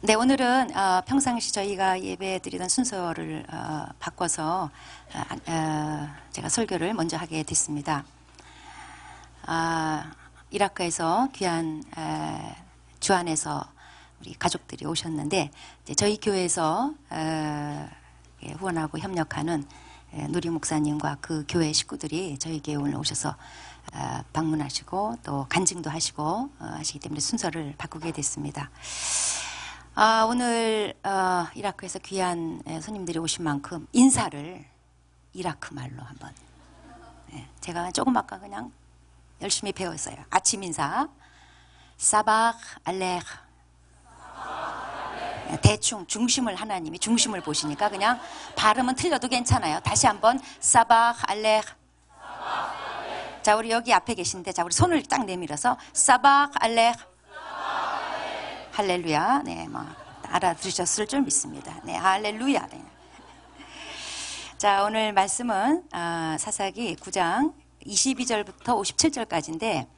네, 오늘은 평상시 저희가 예배 드리던 순서를 바꿔서 제가 설교를 먼저 하게 됐습니다. 이라크에서 귀한 주안에서 우리 가족들이 오셨는데, 이제 저희 교회에서 후원하고 협력하는 누리 목사님과 그 교회 식구들이 저희 교회에 오늘 오셔서 방문하시고 또 간증도 하시고 하시기 때문에 순서를 바꾸게 됐습니다. 오늘 이라크에서 귀한 손님들이 오신 만큼 인사를 이라크 말로 한번, 제가 조금 아까 그냥 열심히 배웠어요. 아침 인사 사바흐 알레흐. 대충 중심을, 하나님이 중심을 보시니까 그냥 발음은 틀려도 괜찮아요. 다시 한번 사바흐 알레흐. 자, 우리 여기 앞에 계신데, 자, 우리 손을 딱 내밀어서 사바흐 알레흐. 할렐루야. 네, 뭐 알아들으셨을 줄 믿습니다. 네, 할렐루야. 네. 자, 오늘 말씀은 사사기 9장 22절부터 57절까지인데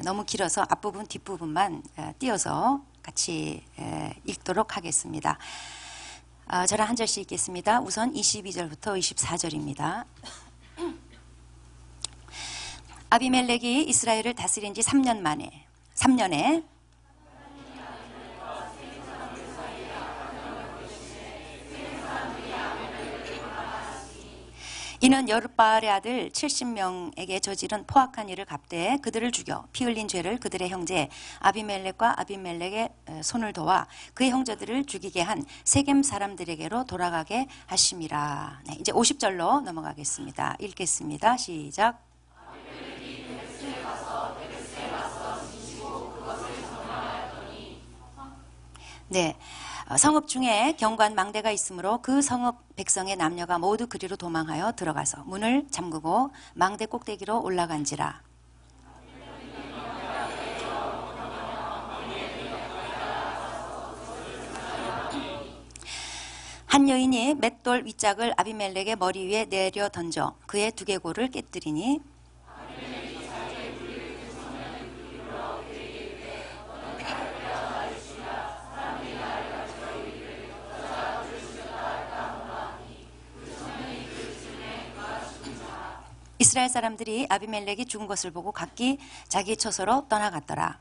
너무 길어서 앞부분 뒷부분만 띄어서 같이 읽도록 하겠습니다. 저랑 한 절씩 읽겠습니다. 우선 22절부터 24절입니다. 아비멜렉이 이스라엘을 다스린 지 3년에 이는 여룻바알의 아들 70명에게 저지른 포악한 일을 갚되 그들을 죽여 피 흘린 죄를 그들의 형제 아비멜렉과 아비멜렉의 손을 도와 그의 형제들을 죽이게 한 세겜 사람들에게로 돌아가게 하심이라. 네, 이제 50절로 넘어가겠습니다. 읽겠습니다. 시작. 네. 성읍 중에 경관 망대가 있으므로 그 성읍 백성의 남녀가 모두 그리로 도망하여 들어가서 문을 잠그고 망대 꼭대기로 올라간지라. 한 여인이 맷돌 윗짝을 아비멜렉의 머리 위에 내려 던져 그의 두개골을 깨뜨리니 이스라엘 사람들이 아비멜렉이 죽은 것을 보고 각기 자기 처소로 떠나갔더라.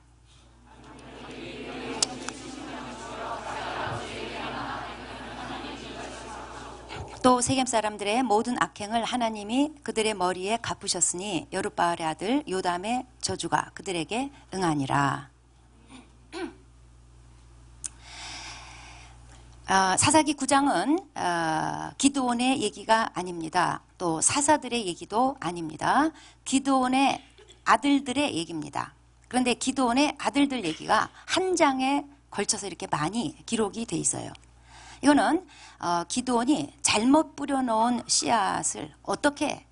또 세겜 사람들의 모든 악행을 하나님이 그들의 머리에 갚으셨으니 여룻바알의 아들 요담의 저주가 그들에게 응하니라. 사사기 9장은 기드온의 얘기가 아닙니다. 또 사사들의 얘기도 아닙니다. 기드온의 아들들의 얘기입니다. 그런데 기드온의 아들들 얘기가 한 장에 걸쳐서 이렇게 많이 기록이 돼 있어요. 이거는 기드온이 잘못 뿌려놓은 씨앗을 어떻게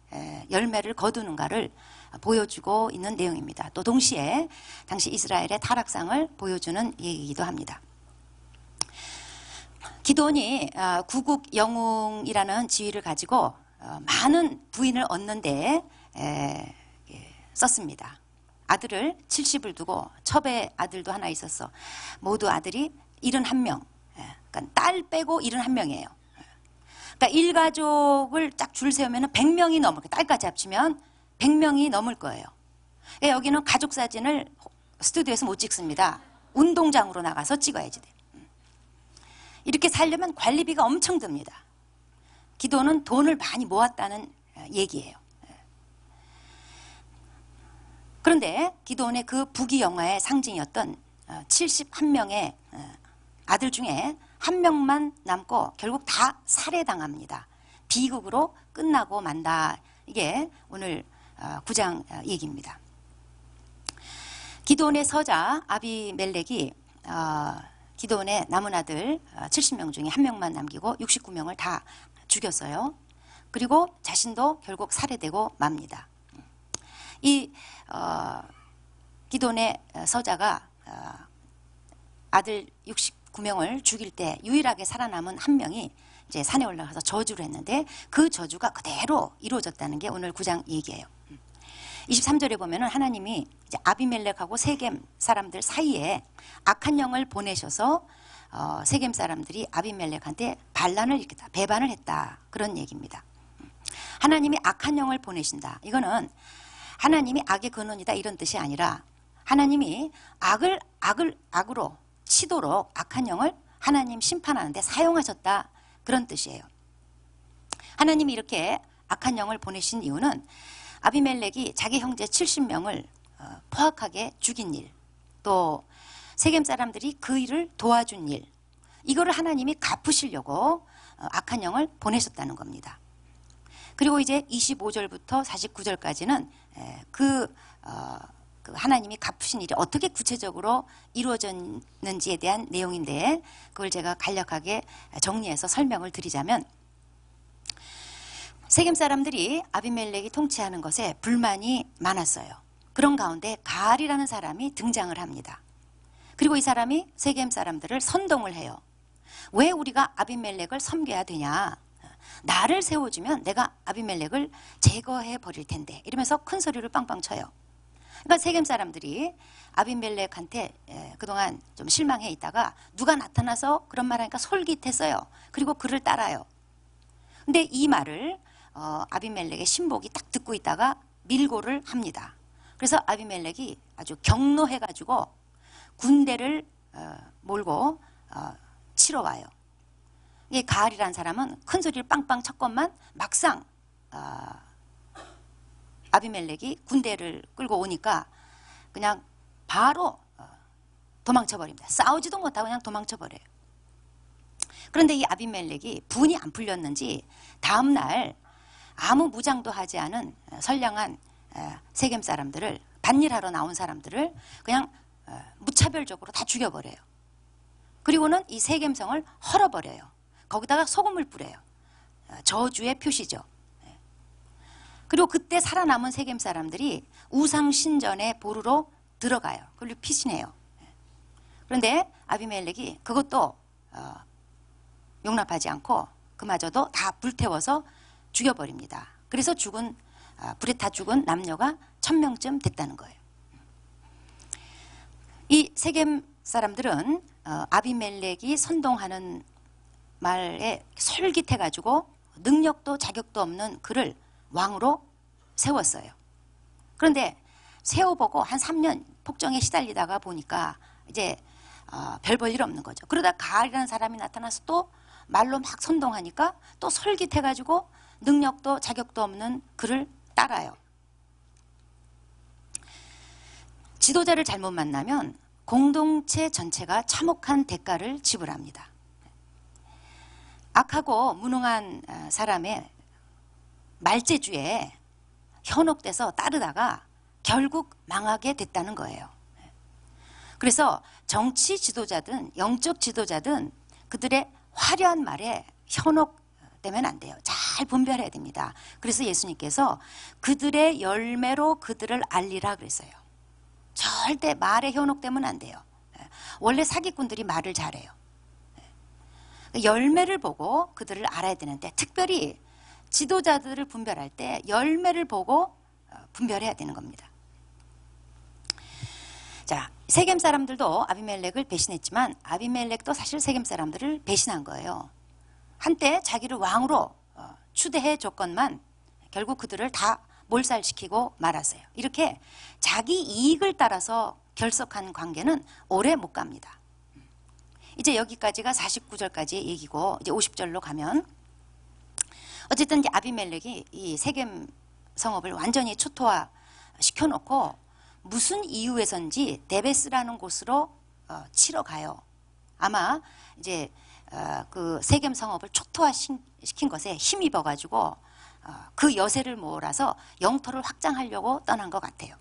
열매를 거두는가를 보여주고 있는 내용입니다. 또 동시에 당시 이스라엘의 타락상을 보여주는 얘기이기도 합니다. 기드온이 구국 영웅이라는 지위를 가지고 많은 부인을 얻는데 썼습니다. 아들을 70을 두고 첩의 아들도 하나 있었어. 모두 아들이 71명. 그러니까 딸 빼고 71명이에요. 그러니까 일가족을 쫙 줄 세우면 100명이 넘을 거예요. 딸까지 합치면 100명이 넘을 거예요. 여기는 가족 사진을 스튜디오에서 못 찍습니다. 운동장으로 나가서 찍어야지 돼요. 이렇게 살려면 관리비가 엄청 듭니다. 기도는 돈을 많이 모았다는 얘기예요. 그런데 기도원의 그 부귀영화의 상징이었던 71명의 아들 중에 한 명만 남고 결국 다 살해당합니다. 비극으로 끝나고 만다. 이게 오늘 9장 얘기입니다. 기도원의 서자 아비멜렉이 기드온의 남은 아들 70명 중에 한 명만 남기고 69명을 다 죽였어요. 그리고 자신도 결국 살해되고 맙니다. 이 기드온의 서자가 아들 69명을 죽일 때 유일하게 살아남은 한 명이 이제 산에 올라가서 저주를 했는데 그 저주가 그대로 이루어졌다는 게 오늘 9장 얘기예요. 23절에 보면은 하나님이 이제 아비멜렉하고 세겜 사람들 사이에 악한 영을 보내셔서 세겜 사람들이 아비멜렉한테 반란을 일으켰다, 배반을 했다, 그런 얘기입니다. 하나님이 악한 영을 보내신다. 이거는 하나님이 악의 근원이다 이런 뜻이 아니라 하나님이 악으로 치도록 악한 영을 하나님 심판하는데 사용하셨다, 그런 뜻이에요. 하나님이 이렇게 악한 영을 보내신 이유는 아비멜렉이 자기 형제 70명을 포악하게 죽인 일, 또 세겜 사람들이 그 일을 도와준 일, 이거를 하나님이 갚으시려고 악한 영을 보내셨다는 겁니다. 그리고 이제 25절부터 49절까지는 그 하나님이 갚으신 일이 어떻게 구체적으로 이루어졌는지에 대한 내용인데, 그걸 제가 간략하게 정리해서 설명을 드리자면, 세겜 사람들이 아비멜렉이 통치하는 것에 불만이 많았어요. 그런 가운데 가알이라는 사람이 등장을 합니다. 그리고 이 사람이 세겜 사람들을 선동을 해요. 왜 우리가 아비멜렉을 섬겨야 되냐, 나를 세워주면 내가 아비멜렉을 제거해 버릴 텐데, 이러면서 큰 소리를 빵빵 쳐요. 그러니까 세겜 사람들이 아비멜렉한테 그동안 좀 실망해 있다가 누가 나타나서 그런 말 하니까 솔깃했어요. 그리고 그를 따라요. 근데 이 말을 아비멜렉의 신복이 딱 듣고 있다가 밀고를 합니다. 그래서 아비멜렉이 아주 격노해가지고 군대를 몰고 치러 와요. 이 가알이라는 사람은 큰 소리를 빵빵 쳤건만 막상 아비멜렉이 군대를 끌고 오니까 그냥 바로 도망쳐버립니다. 싸우지도 못하고 그냥 도망쳐버려요. 그런데 이 아비멜렉이 분이 안 풀렸는지 다음날 아무 무장도 하지 않은 선량한 세겜 사람들을, 밭일하러 나온 사람들을 그냥 무차별적으로 다 죽여버려요. 그리고는 이 세겜성을 헐어버려요. 거기다가 소금을 뿌려요. 저주의 표시죠. 그리고 그때 살아남은 세겜 사람들이 우상신전에 보루로 들어가요. 그걸 피신해요. 그런데 아비멜렉이 그것도 용납하지 않고 그마저도 다 불태워서 죽여버립니다. 그래서 불에 타 죽은 남녀가 1000명쯤 됐다는 거예요. 이 세겜 사람들은 아비멜렉이 선동하는 말에 솔깃해가지고 능력도 자격도 없는 그를 왕으로 세웠어요. 그런데 세워보고 한 3년 폭정에 시달리다가 보니까 이제 별 볼 일 없는 거죠. 그러다 가알이라는 사람이 나타나서 또 말로 막 선동하니까 또 솔깃해가지고 능력도 자격도 없는 그를 따라요. 지도자를 잘못 만나면 공동체 전체가 참혹한 대가를 지불합니다. 악하고 무능한 사람의 말재주에 현혹돼서 따르다가 결국 망하게 됐다는 거예요. 그래서 정치 지도자든 영적 지도자든 그들의 화려한 말에 현혹되면 안 돼요. 잘 분별해야 됩니다. 그래서 예수님께서 그들의 열매로 그들을 알리라 그랬어요. 절대 말에 현혹되면 안 돼요. 원래 사기꾼들이 말을 잘해요. 열매를 보고 그들을 알아야 되는데, 특별히 지도자들을 분별할 때 열매를 보고 분별해야 되는 겁니다. 자, 세겜 사람들도 아비멜렉을 배신했지만 아비멜렉도 사실 세겜 사람들을 배신한 거예요. 한때 자기를 왕으로 추대해 줬건만 결국 그들을 다 몰살시키고 말았어요. 이렇게 자기 이익을 따라서 결석한 관계는 오래 못 갑니다. 이제 여기까지가 49절까지의 얘기고, 이제 50절로 가면, 어쨌든 이제 아비멜렉이 이 세겜 성읍을 완전히 초토화 시켜놓고 무슨 이유에선지 데베스라는 곳으로 치러 가요. 아마 이제 그 세겜 성읍을 초토화시킨 것에 힘입어가지고 그 여세를 몰아서 영토를 확장하려고 떠난 것 같아요.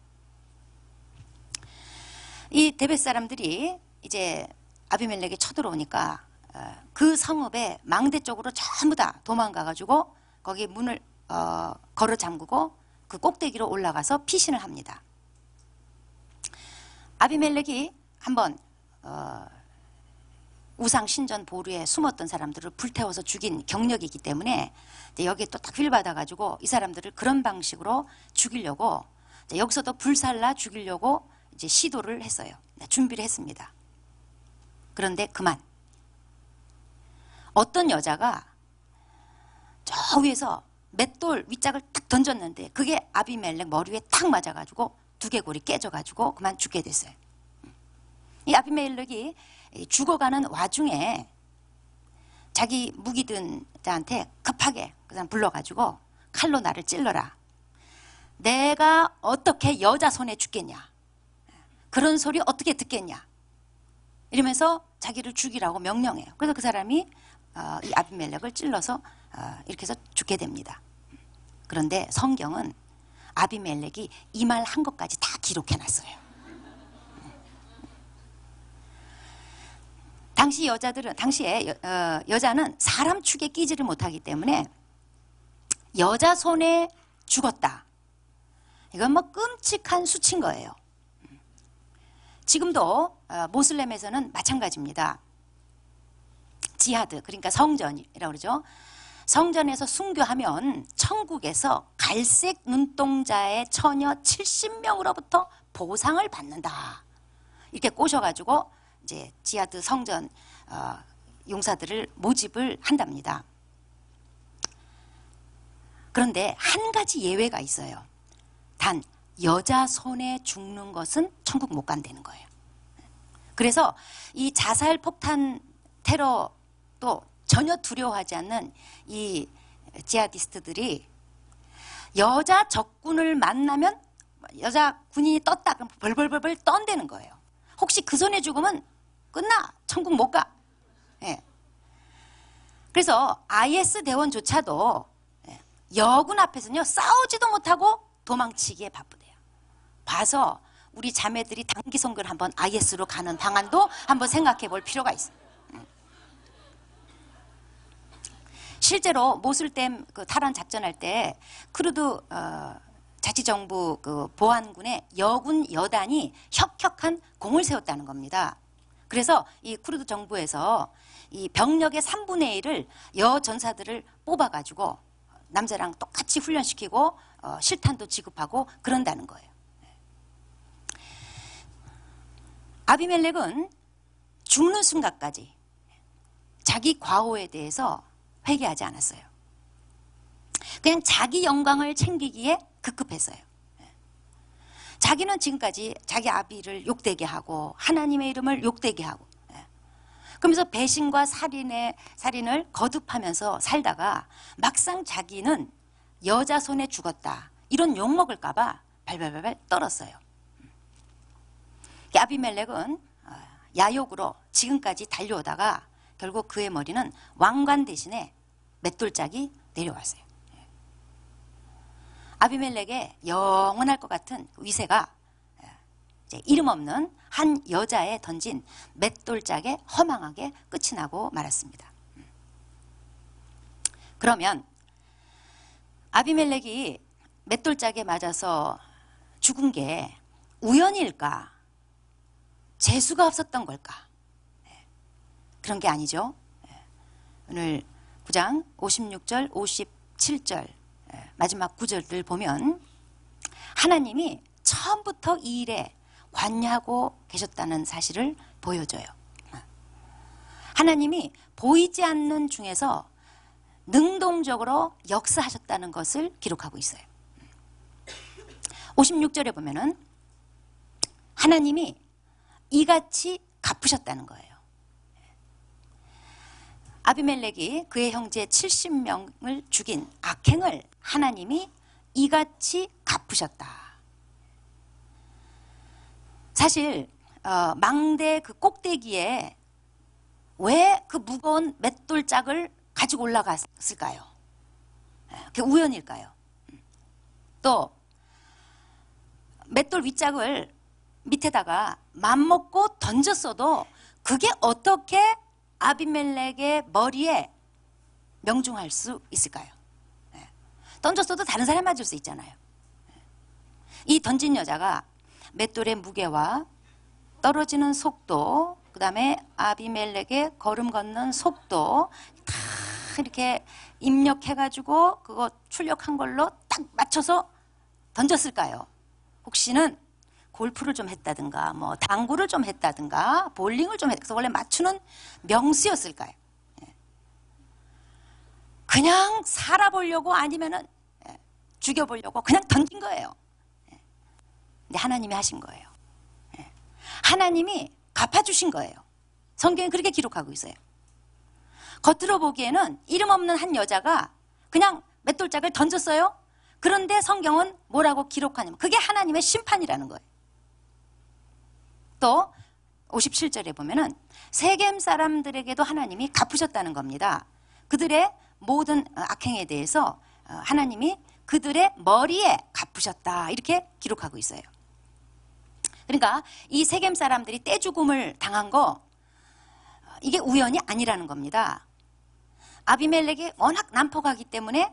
이 데베스 사람들이 이제 아비멜렉이 쳐들어오니까 그 성읍의 망대 쪽으로 전부 다 도망가가지고 거기 문을 걸어 잠그고 그 꼭대기로 올라가서 피신을 합니다. 아비멜렉이 한번 우상 신전 보루에 숨었던 사람들을 불태워서 죽인 경력이기 때문에 여기에 또 딱 휠 받아가지고 이 사람들을 그런 방식으로 죽이려고 여기서도 불살라 죽이려고 이제 시도를 했어요. 준비를 했습니다. 그런데 그만. 어떤 여자가 저 위에서 맷돌 윗짝을 딱 던졌는데 그게 아비멜렉 머리 위에 딱 맞아가지고 두개골이 깨져가지고 그만 죽게 됐어요. 이 아비멜렉이 죽어가는 와중에 자기 무기 든 자한테 급하게 그 사람 불러가지고 칼로 나를 찔러라. 내가 어떻게 여자 손에 죽겠냐. 그런 소리 어떻게 듣겠냐. 이러면서 자기를 죽이라고 명령해요. 그래서 그 사람이 이 아비멜렉을 찔러서 이렇게 해서 죽게 됩니다. 그런데 성경은 아비멜렉이 이 말 한 것까지 다 기록해놨어요. 당시에 여자는 사람 축에 끼지를 못하기 때문에 여자 손에 죽었다. 이건 뭐 끔찍한 수치인 거예요. 지금도 모슬렘에서는 마찬가지입니다. 지하드, 그러니까 성전이라고 그러죠. 성전에서 순교하면 천국에서 갈색 눈동자의 처녀 70명으로부터 보상을 받는다. 이렇게 꼬셔가지고 이제 지하드 성전 용사들을 모집을 한답니다. 그런데 한 가지 예외가 있어요. 단 여자 손에 죽는 것은 천국 못 간다는 거예요. 그래서 이 자살 폭탄 테러도 전혀 두려워하지 않는 이 지하디스트들이 여자 적군을 만나면 여자 군인이 떴다 그럼 벌벌벌벌 떤다는 거예요. 혹시 그 손에 죽으면 끝나. 천국 못 가. 예. 그래서 IS 대원조차도 여군 앞에서는요 싸우지도 못하고 도망치기에 바쁘대요. 봐서 우리 자매들이 단기 선교를 한번 IS로 가는 방안도 한번 생각해 볼 필요가 있어요. 실제로 모술댐 그 탈환 작전할 때 크루드 자치정부 그 보안군의 여군 여단이 혁혁한 공을 세웠다는 겁니다. 그래서 이 크루드 정부에서 이 병력의 3분의 1을 여전사들을 뽑아가지고 남자랑 똑같이 훈련시키고 실탄도 지급하고 그런다는 거예요. 아비멜렉은 죽는 순간까지 자기 과오에 대해서 회개하지 않았어요. 그냥 자기 영광을 챙기기에 급급했어요. 자기는 지금까지 자기 아비를 욕되게 하고 하나님의 이름을 욕되게 하고 그러면서 배신과 살인을 거듭하면서 살다가 막상 자기는 여자 손에 죽었다 이런 욕먹을까 봐 발발발발 떨었어요. 아비멜렉은 야욕으로 지금까지 달려오다가 결국 그의 머리는 왕관 대신에 맷돌짝이 내려왔어요. 아비멜렉의 영원할 것 같은 위세가 이제 이름 없는 한 여자에 던진 맷돌짝에 허망하게 끝이 나고 말았습니다. 그러면 아비멜렉이 맷돌짝에 맞아서 죽은 게 우연일까? 재수가 없었던 걸까? 그런 게 아니죠. 오늘 9장 56절, 57절 마지막 구절들 보면 하나님이 처음부터 이 일에 관여하고 계셨다는 사실을 보여줘요. 하나님이 보이지 않는 중에서 능동적으로 역사하셨다는 것을 기록하고 있어요. 56절에 보면은 하나님이 이같이 갚으셨다는 거예요. 아비멜렉이 그의 형제 70명을 죽인 악행을 하나님이 이같이 갚으셨다. 사실 망대 그 꼭대기에 왜 그 무거운 맷돌짝을 가지고 올라갔을까요? 그게 우연일까요? 또 맷돌 윗짝을 밑에다가 맘먹고 던졌어도 그게 어떻게 아비멜렉의 머리에 명중할 수 있을까요? 던졌어도 다른 사람 맞을 수 있잖아요. 이 던진 여자가 맷돌의 무게와 떨어지는 속도, 그 다음에 아비멜렉의 걸음 걷는 속도 다 이렇게 입력해가지고 그거 출력한 걸로 딱 맞춰서 던졌을까요? 혹시는 골프를 좀 했다든가 뭐 당구를 좀 했다든가 볼링을 좀 했다든가 원래 맞추는 명수였을까요? 그냥 살아보려고 아니면은 죽여보려고 그냥 던진 거예요. 근데 하나님이 하신 거예요. 하나님이 갚아주신 거예요. 성경에 그렇게 기록하고 있어요. 겉으로 보기에는 이름 없는 한 여자가 그냥 맷돌짝을 던졌어요. 그런데 성경은 뭐라고 기록하냐면 그게 하나님의 심판이라는 거예요. 또 57절에 보면은 세겜 사람들에게도 하나님이 갚으셨다는 겁니다. 그들의 모든 악행에 대해서 하나님이 그들의 머리에 갚으셨다 이렇게 기록하고 있어요. 그러니까 이 세겜 사람들이 떼죽음을 당한 거 이게 우연이 아니라는 겁니다. 아비멜렉이 워낙 난폭하기 때문에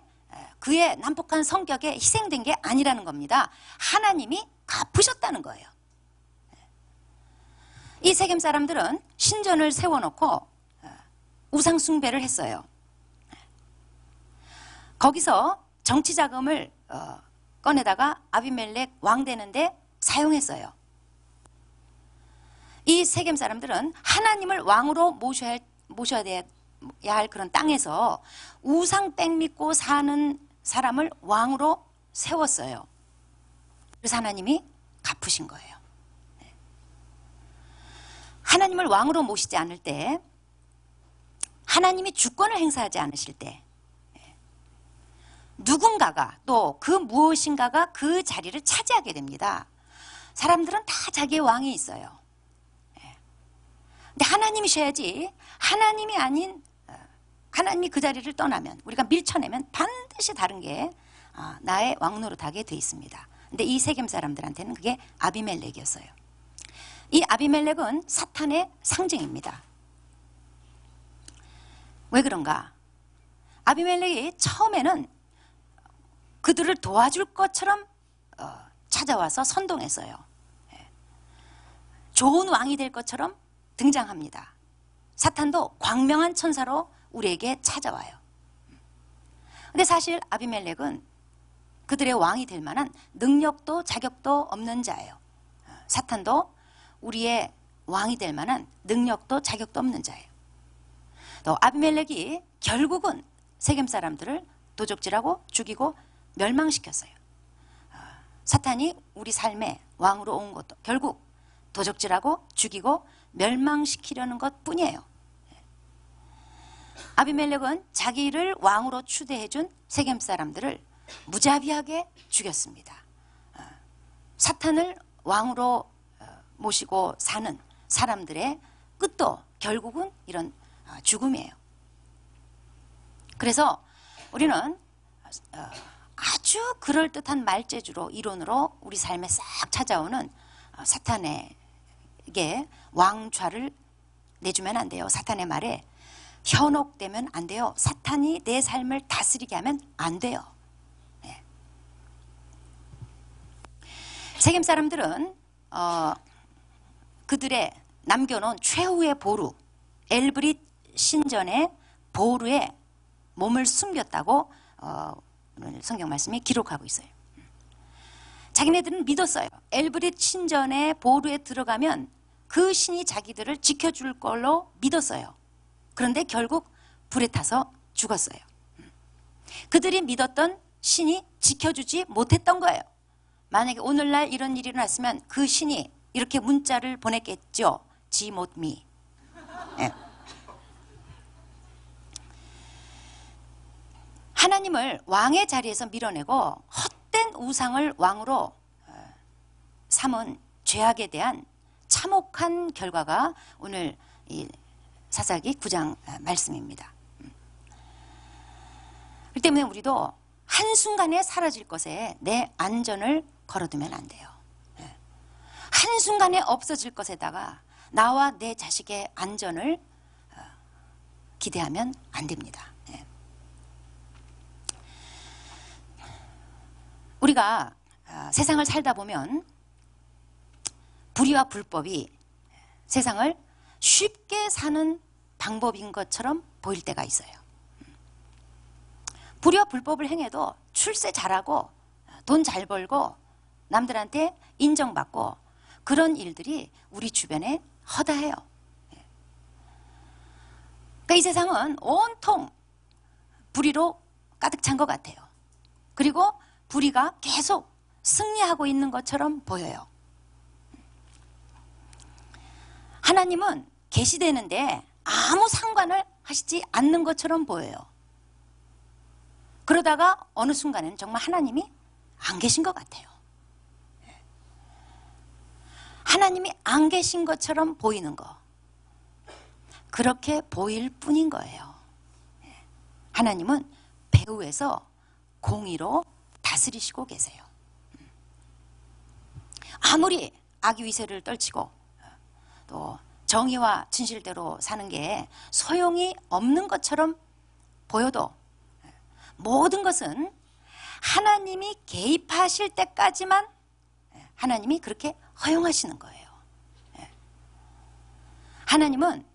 그의 난폭한 성격에 희생된 게 아니라는 겁니다. 하나님이 갚으셨다는 거예요. 이 세겜 사람들은 신전을 세워놓고 우상 숭배를 했어요. 거기서 정치 자금을 꺼내다가 아비멜렉 왕 되는데 사용했어요. 이 세겜 사람들은 하나님을 왕으로 모셔야 할 그런 땅에서 우상백 믿고 사는 사람을 왕으로 세웠어요. 그래서 하나님이 갚으신 거예요. 하나님을 왕으로 모시지 않을 때, 하나님이 주권을 행사하지 않으실 때 누군가가 또 그 무엇인가가 그 자리를 차지하게 됩니다. 사람들은 다 자기의 왕이 있어요. 근데 하나님이셔야지, 하나님이 아닌 하나님이 그 자리를 떠나면, 우리가 밀쳐내면 반드시 다른 게 나의 왕노릇하게 돼 있습니다. 근데 이 세겜 사람들한테는 그게 아비멜렉이었어요. 이 아비멜렉은 사탄의 상징입니다. 왜 그런가? 아비멜렉이 처음에는 그들을 도와줄 것처럼 찾아와서 선동했어요. 좋은 왕이 될 것처럼 등장합니다. 사탄도 광명한 천사로 우리에게 찾아와요. 근데 사실 아비멜렉은 그들의 왕이 될 만한 능력도 자격도 없는 자예요. 사탄도 우리의 왕이 될 만한 능력도 자격도 없는 자예요. 또 아비멜렉이 결국은 세겜 사람들을 도적질하고 죽이고 멸망시켰어요. 사탄이 우리 삶에 왕으로 온 것도 결국 도적질하고 죽이고 멸망시키려는 것 뿐이에요. 아비멜렉은 자기를 왕으로 추대해준 세겜 사람들을 무자비하게 죽였습니다. 사탄을 왕으로 모시고 사는 사람들의 끝도 결국은 이런 죽음이에요. 그래서 우리는 아주 그럴듯한 말재주로 이론으로 우리 삶에 싹 찾아오는 사탄에게 왕좌를 내주면 안 돼요. 사탄의 말에 현혹되면 안 돼요. 사탄이 내 삶을 다스리게 하면 안 돼요. 네. 세겜 사람들은 그들의 남겨놓은 최후의 보루, 엘브릿 신전의 보루에 몸을 숨겼다고 오늘 성경 말씀이 기록하고 있어요. 자기네들은 믿었어요. 엘브릿 신전의 보루에 들어가면 그 신이 자기들을 지켜줄 걸로 믿었어요. 그런데 결국 불에 타서 죽었어요. 그들이 믿었던 신이 지켜주지 못했던 거예요. 만약에 오늘날 이런 일이 일어났으면 그 신이 이렇게 문자를 보냈겠죠. G not me. 네. 하나님을 왕의 자리에서 밀어내고 헛된 우상을 왕으로 삼은 죄악에 대한 참혹한 결과가 오늘 이 사사기 9장 말씀입니다. 그렇기 때문에 우리도 한순간에 사라질 것에 내 안전을 걸어두면 안 돼요. 한순간에 없어질 것에다가 나와 내 자식의 안전을 기대하면 안 됩니다. 우리가 세상을 살다 보면 불의와 불법이 세상을 쉽게 사는 방법인 것처럼 보일 때가 있어요. 불의와 불법을 행해도 출세 잘하고 돈 잘 벌고 남들한테 인정받고 그런 일들이 우리 주변에 허다해요. 그러니까 이 세상은 온통 불의로 가득 찬 것 같아요. 그리고 불의가 계속 승리하고 있는 것처럼 보여요. 하나님은 계시되는데 아무 상관을 하시지 않는 것처럼 보여요. 그러다가 어느 순간에는 정말 하나님이 안 계신 것 같아요. 하나님이 안 계신 것처럼 보이는 거, 그렇게 보일 뿐인 거예요. 하나님은 배후에서 공의로 다스리시고 계세요. 아무리 악의 위세를 떨치고 또 정의와 진실대로 사는 게 소용이 없는 것처럼 보여도 모든 것은 하나님이 개입하실 때까지만 하나님이 그렇게 허용하시는 거예요. 하나님은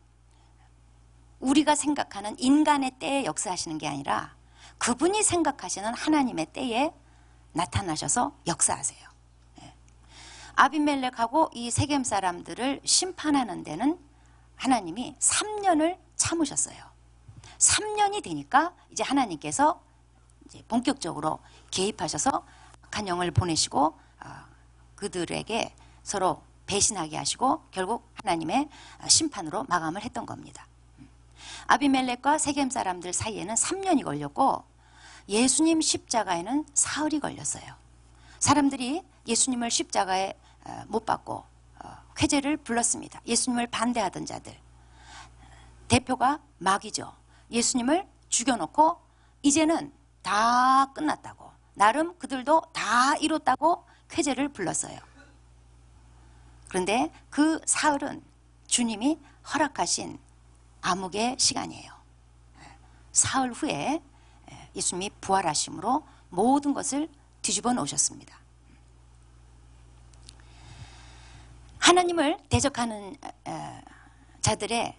우리가 생각하는 인간의 때에 역사하시는 게 아니라 그분이 생각하시는 하나님의 때에 나타나셔서 역사하세요. 아비멜렉하고 이 세겜 사람들을 심판하는 데는 하나님이 3년을 참으셨어요. 3년이 되니까 이제 하나님께서 이제 본격적으로 개입하셔서 악한 영을 보내시고 그들에게 서로 배신하게 하시고 결국 하나님의 심판으로 마감을 했던 겁니다. 아비멜렉과 세겜 사람들 사이에는 3년이 걸렸고 예수님 십자가에는 사흘이 걸렸어요. 사람들이 예수님을 십자가에 못 박고 회제를 불렀습니다. 예수님을 반대하던 자들. 대표가 마귀죠. 예수님을 죽여놓고 이제는 다 끝났다고, 나름 그들도 다 이뤘다고 회제를 불렀어요. 그런데 그 사흘은 주님이 허락하신 암흑의 시간이에요. 사흘 후에 예수님이 부활하심으로 모든 것을 뒤집어 놓으셨습니다. 하나님을 대적하는 자들의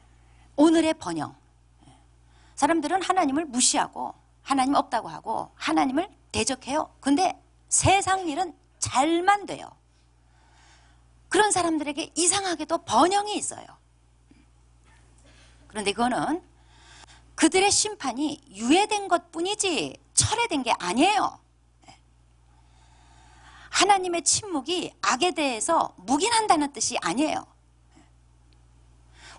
오늘의 번영, 사람들은 하나님을 무시하고 하나님 없다고 하고 하나님을 대적해요. 근데 세상 일은 잘만 돼요. 그런 사람들에게 이상하게도 번영이 있어요. 그런데 그거는 그들의 심판이 유예된 것뿐이지 철회된 게 아니에요. 하나님의 침묵이 악에 대해서 묵인한다는 뜻이 아니에요.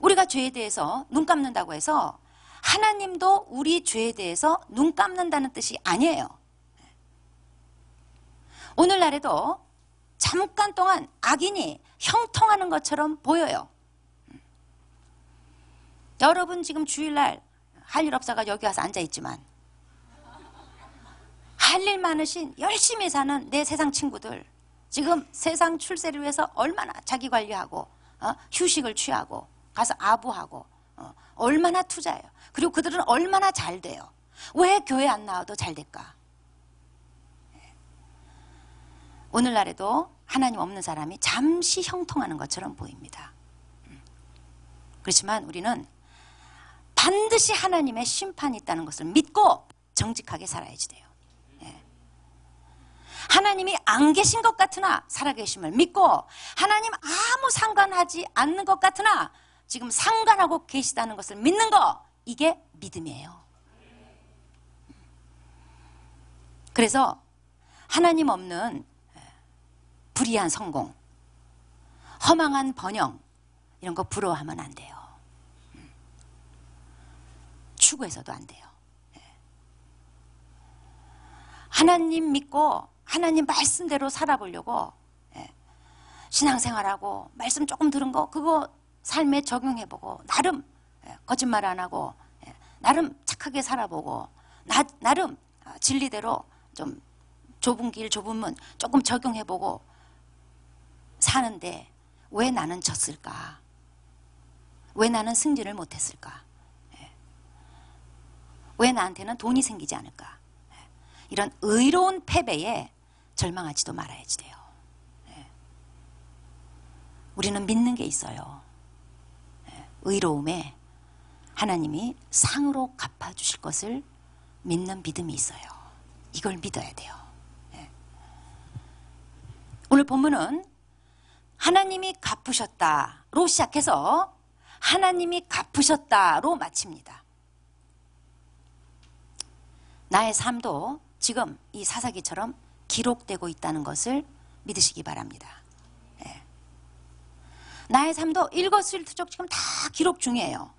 우리가 죄에 대해서 눈 감는다고 해서 하나님도 우리 죄에 대해서 눈 감는다는 뜻이 아니에요. 오늘날에도 잠깐 동안 악인이 형통하는 것처럼 보여요. 여러분 지금 주일날 할 일 없어가 여기 와서 앉아있지만 할 일 많으신 열심히 사는 내 세상 친구들, 지금 세상 출세를 위해서 얼마나 자기 관리하고 휴식을 취하고 가서 아부하고 얼마나 투자해요. 그리고 그들은 얼마나 잘 돼요. 왜 교회 안 나와도 잘 될까? 오늘날에도 하나님 없는 사람이 잠시 형통하는 것처럼 보입니다. 그렇지만 우리는 반드시 하나님의 심판이 있다는 것을 믿고 정직하게 살아야지 돼요. 하나님이 안 계신 것 같으나 살아계심을 믿고 하나님 아무 상관하지 않는 것 같으나 지금 상관하고 계시다는 것을 믿는 거, 이게 믿음이에요. 그래서 하나님 없는 불의한 성공, 허망한 번영, 이런 거 부러워하면 안 돼요. 추구해서도 안 돼요. 하나님 믿고 하나님 말씀대로 살아보려고 신앙생활하고 말씀 조금 들은 거 그거 삶에 적용해보고 나름 거짓말 안 하고 나름 착하게 살아보고 나름 진리대로 좀 좁은 길 좁은 문 조금 적용해보고 사는데 왜 나는 졌을까? 왜 나는 승진을 못했을까? 왜 나한테는 돈이 생기지 않을까? 이런 의로운 패배에 절망하지도 말아야지 돼요. 우리는 믿는 게 있어요. 의로움에 하나님이 상으로 갚아주실 것을 믿는 믿음이 있어요. 이걸 믿어야 돼요. 오늘 본문은 하나님이 갚으셨다로 시작해서 하나님이 갚으셨다로 마칩니다. 나의 삶도 지금 이 사사기처럼 기록되고 있다는 것을 믿으시기 바랍니다. 예. 나의 삶도 일거수일투족 지금 다 기록 중이에요.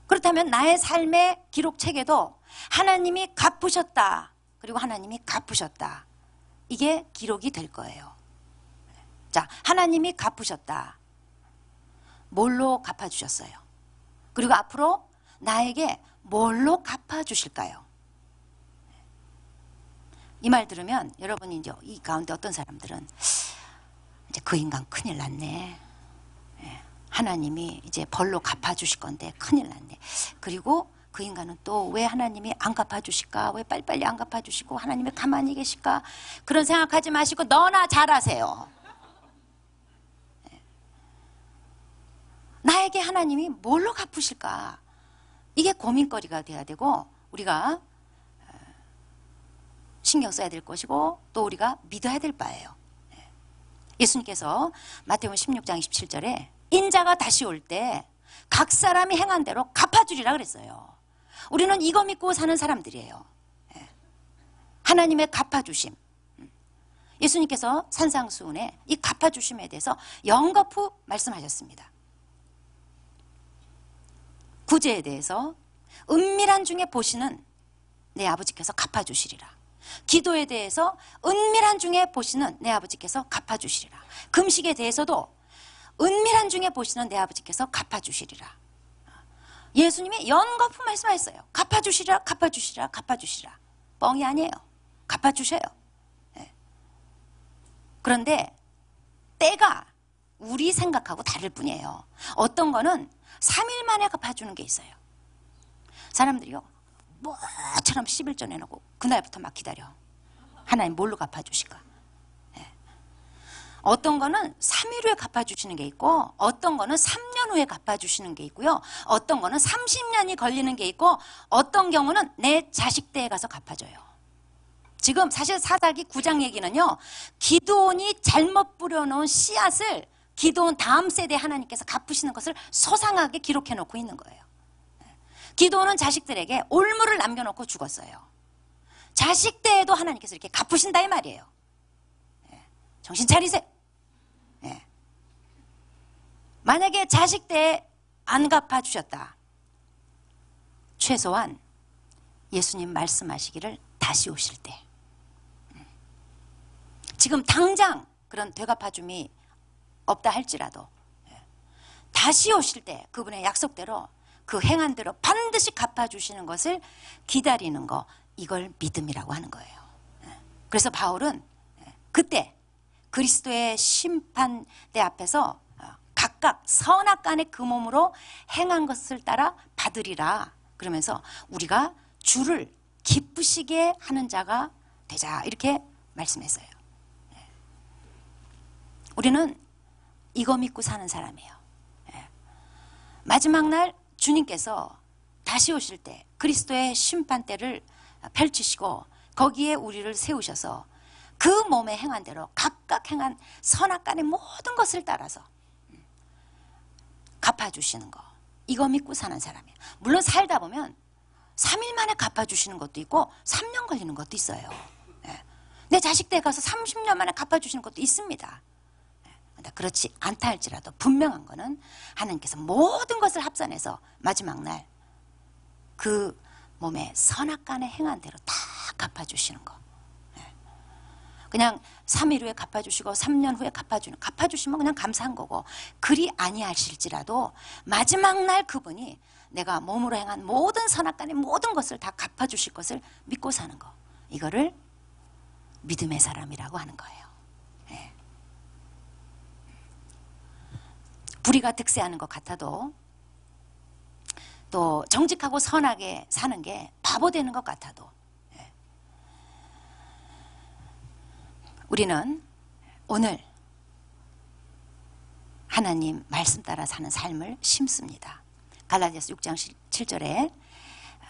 그렇다면 나의 삶의 기록책에도 하나님이 갚으셨다, 그리고 하나님이 갚으셨다, 이게 기록이 될 거예요. 자, 하나님이 갚으셨다. 뭘로 갚아주셨어요? 그리고 앞으로 나에게 뭘로 갚아주실까요? 이 말 들으면 여러분이 이제 이 가운데 어떤 사람들은 이제 그 인간 큰일 났네. 하나님이 이제 벌로 갚아주실 건데 큰일 났네. 그리고 그 인간은 또 왜 하나님이 안 갚아주실까? 왜 빨리빨리 안 갚아주시고 하나님이 가만히 계실까? 그런 생각하지 마시고 너나 잘하세요. 나에게 하나님이 뭘로 갚으실까? 이게 고민거리가 돼야 되고 우리가 신경 써야 될 것이고 또 우리가 믿어야 될 바예요. 예수님께서 마태복음 16장 27절에 인자가 다시 올 때 각 사람이 행한 대로 갚아주리라 그랬어요. 우리는 이거 믿고 사는 사람들이에요. 하나님의 갚아주심. 예수님께서 산상수훈에 이 갚아주심에 대해서 연거푸 말씀하셨습니다. 구제에 대해서 은밀한 중에 보시는 내 아버지께서 갚아주시리라. 기도에 대해서 은밀한 중에 보시는 내 아버지께서 갚아주시리라. 금식에 대해서도 은밀한 중에 보시는 내 아버지께서 갚아주시리라. 예수님이 연거푸 말씀하셨어요. 갚아주시리라, 갚아주시리라, 갚아주시리라. 뻥이 아니에요. 갚아주셔요. 그런데 때가 우리 생각하고 다를 뿐이에요. 어떤 거는 3일 만에 갚아주는 게 있어요. 사람들이요, 뭐처럼 11조 내놓고 그날부터 막 기다려. 하나님 뭘로 갚아주실까? 어떤 거는 3일 후에 갚아주시는 게 있고 어떤 거는 3년 후에 갚아주시는 게 있고요. 어떤 거는 30년이 걸리는 게 있고 어떤 경우는 내 자식 때에 가서 갚아줘요. 지금 사실 사사기 9장 얘기는요, 기드온이 잘못 뿌려놓은 씨앗을 기드온 다음 세대에 하나님께서 갚으시는 것을 소상하게 기록해 놓고 있는 거예요. 기드온은 자식들에게 올무를 남겨놓고 죽었어요. 자식 때에도 하나님께서 이렇게 갚으신다 이 말이에요. 정신 차리세요. 만약에 자식 때에 안 갚아주셨다, 최소한 예수님 말씀하시기를 다시 오실 때, 지금 당장 그런 되갚아줌이 없다 할지라도 다시 오실 때 그분의 약속대로 그 행한 대로 반드시 갚아주시는 것을 기다리는 거, 이걸 믿음이라고 하는 거예요. 그래서 바울은 그때 그리스도의 심판대 앞에서 각각 선악간의 그 몸으로 행한 것을 따라 받으리라 그러면서 우리가 주를 기쁘시게 하는 자가 되자, 이렇게 말씀했어요. 우리는 이거 믿고 사는 사람이에요. 마지막 날 주님께서 다시 오실 때 그리스도의 심판대를 펼치시고 거기에 우리를 세우셔서 그 몸에 행한 대로 각각 행한 선악간의 모든 것을 따라서 갚아주시는 거, 이거 믿고 사는 사람이에요. 물론 살다 보면 3일 만에 갚아주시는 것도 있고 3년 걸리는 것도 있어요. 내 자식 때 가서 30년 만에 갚아주시는 것도 있습니다. 그렇지 않다 할지라도 분명한 거는 하나님께서 모든 것을 합산해서 마지막 날 그 몸에 선악간에 행한 대로 다 갚아주시는 거. 그냥 3일 후에 갚아주시고 3년 후에 갚아주시면 그냥 감사한 거고, 그리 아니하실지라도 마지막 날 그분이 내가 몸으로 행한 모든 선악간의 모든 것을 다 갚아주실 것을 믿고 사는 거, 이거를 믿음의 사람이라고 하는 거예요. 불의가 득세하는 것 같아도, 또 정직하고 선하게 사는 게 바보 되는 것 같아도, 우리는 오늘 하나님 말씀 따라 사는 삶을 심습니다. 갈라디아서 6장 7절에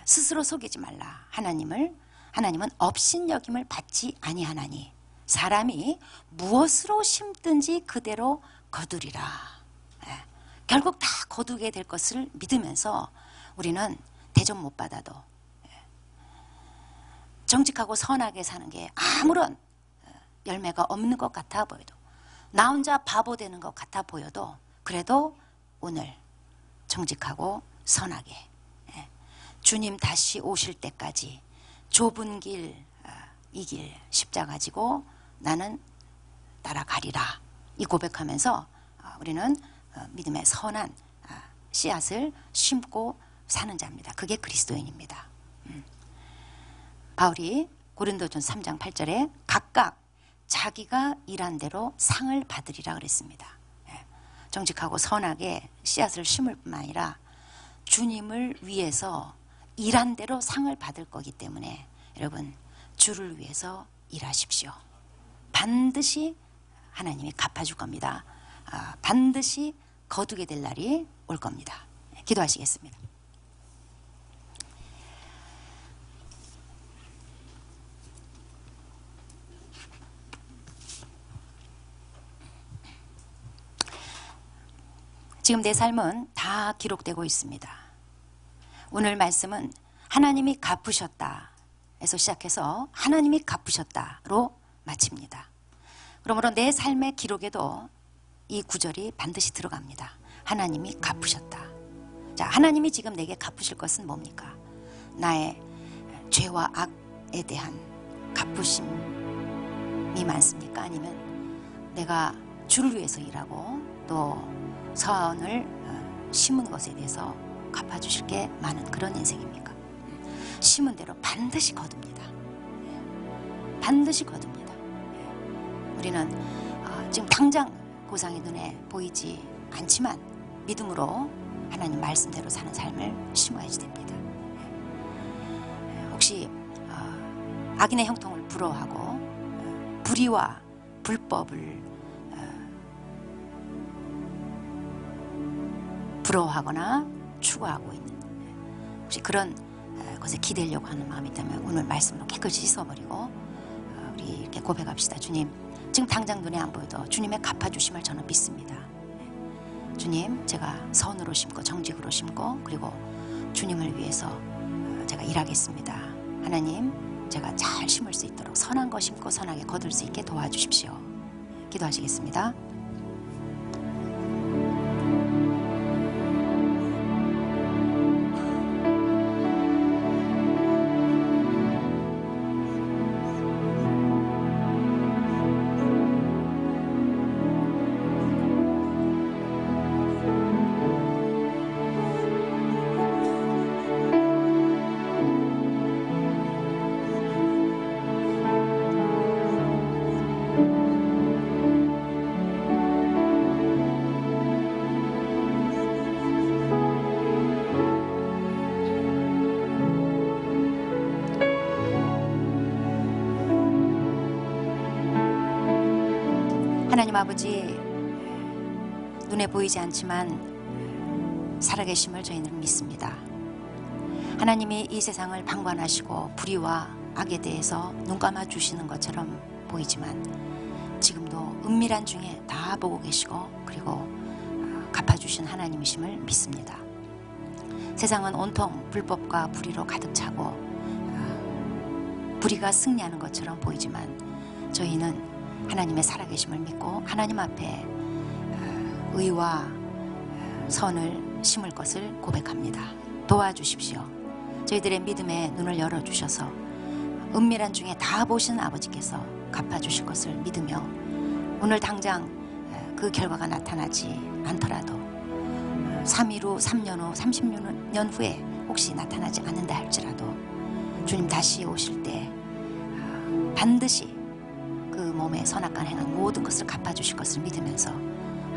스스로 속이지 말라. 하나님은 업신여김을 받지 아니하나니 사람이 무엇으로 심든지 그대로 거두리라. 결국 다 거두게 될 것을 믿으면서 우리는 대접 못 받아도 정직하고 선하게 사는 게 아무런 열매가 없는 것 같아 보여도, 나 혼자 바보 되는 것 같아 보여도, 그래도 오늘 정직하고 선하게 주님 다시 오실 때까지 좁은 길, 이 길 십자가 지고 나는 따라가리라, 이 고백하면서 우리는 믿음의 선한 씨앗을 심고 사는 자입니다. 그게 그리스도인입니다. 바울이 고린도전서 3장 8절에 각각 자기가 일한 대로 상을 받으리라 그랬습니다. 정직하고 선하게 씨앗을 심을 뿐만 아니라 주님을 위해서 일한 대로 상을 받을 거기 때문에 여러분, 주를 위해서 일하십시오. 반드시 하나님이 갚아줄 겁니다. 반드시 거두게 될 날이 올 겁니다. 기도하시겠습니다. 지금 내 삶은 다 기록되고 있습니다. 오늘 말씀은 하나님이 갚으셨다 에서 시작해서 하나님이 갚으셨다로 마칩니다. 그러므로 내 삶의 기록에도 이 구절이 반드시 들어갑니다. 하나님이 갚으셨다. 자, 하나님이 지금 내게 갚으실 것은 뭡니까? 나의 죄와 악에 대한 갚으심이 많습니까? 아니면 내가 주를 위해서 일하고 또 선을 심은 것에 대해서 갚아주실 게 많은 그런 인생입니까? 심은 대로 반드시 거둡니다. 반드시 거둡니다. 우리는 지금 당장 보상이 눈에 보이지 않지만 믿음으로 하나님 말씀대로 사는 삶을 심어야지 됩니다. 혹시 악인의 형통을 부러워하고 불의와 불법을 부러워하거나 추구하고 있는 혹시 그런 것에 기대려고 하는 마음이 있다면 오늘 말씀으로 깨끗이 씻어버리고 우리 이렇게 고백합시다. 주님, 지금 당장 눈에 안 보여도 주님의 갚아주심을 저는 믿습니다. 주님, 제가 선으로 심고 정직으로 심고 그리고 주님을 위해서 제가 일하겠습니다. 하나님, 제가 잘 심을 수 있도록 선한 거 심고 선하게 거둘 수 있게 도와주십시오. 기도하시겠습니다. 하나님 아버지, 눈에 보이지 않지만 살아계심을 저희는 믿습니다. 하나님이 이 세상을 방관하시고 불의와 악에 대해서 눈 감아 주시는 것처럼 보이지만 지금도 은밀한 중에 다 보고 계시고 그리고 갚아주신 하나님이심을 믿습니다. 세상은 온통 불법과 불의로 가득 차고 불의가 승리하는 것처럼 보이지만 저희는 하나님의 살아계심을 믿고 하나님 앞에 의와 선을 심을 것을 고백합니다. 도와주십시오. 저희들의 믿음의 눈을 열어주셔서 은밀한 중에 다 보시는 아버지께서 갚아주실 것을 믿으며 오늘 당장 그 결과가 나타나지 않더라도 3일 후, 3년 후, 30년 후에 혹시 나타나지 않는다 할지라도 주님 다시 오실 때 반드시 그 몸에 선악간 행한 모든 것을 갚아주실 것을 믿으면서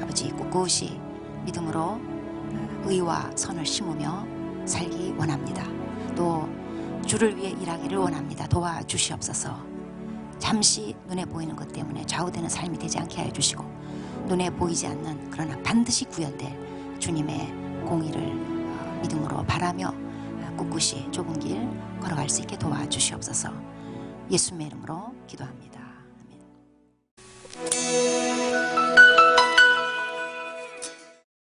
아버지 꿋꿋이 믿음으로 의와 선을 심으며 살기 원합니다. 또 주를 위해 일하기를 원합니다. 도와주시옵소서. 잠시 눈에 보이는 것 때문에 좌우되는 삶이 되지 않게 하여 주시고 눈에 보이지 않는 그러나 반드시 구현될 주님의 공의를 믿음으로 바라며 꿋꿋이 좁은 길 걸어갈 수 있게 도와주시옵소서. 예수님의 이름으로 기도합니다.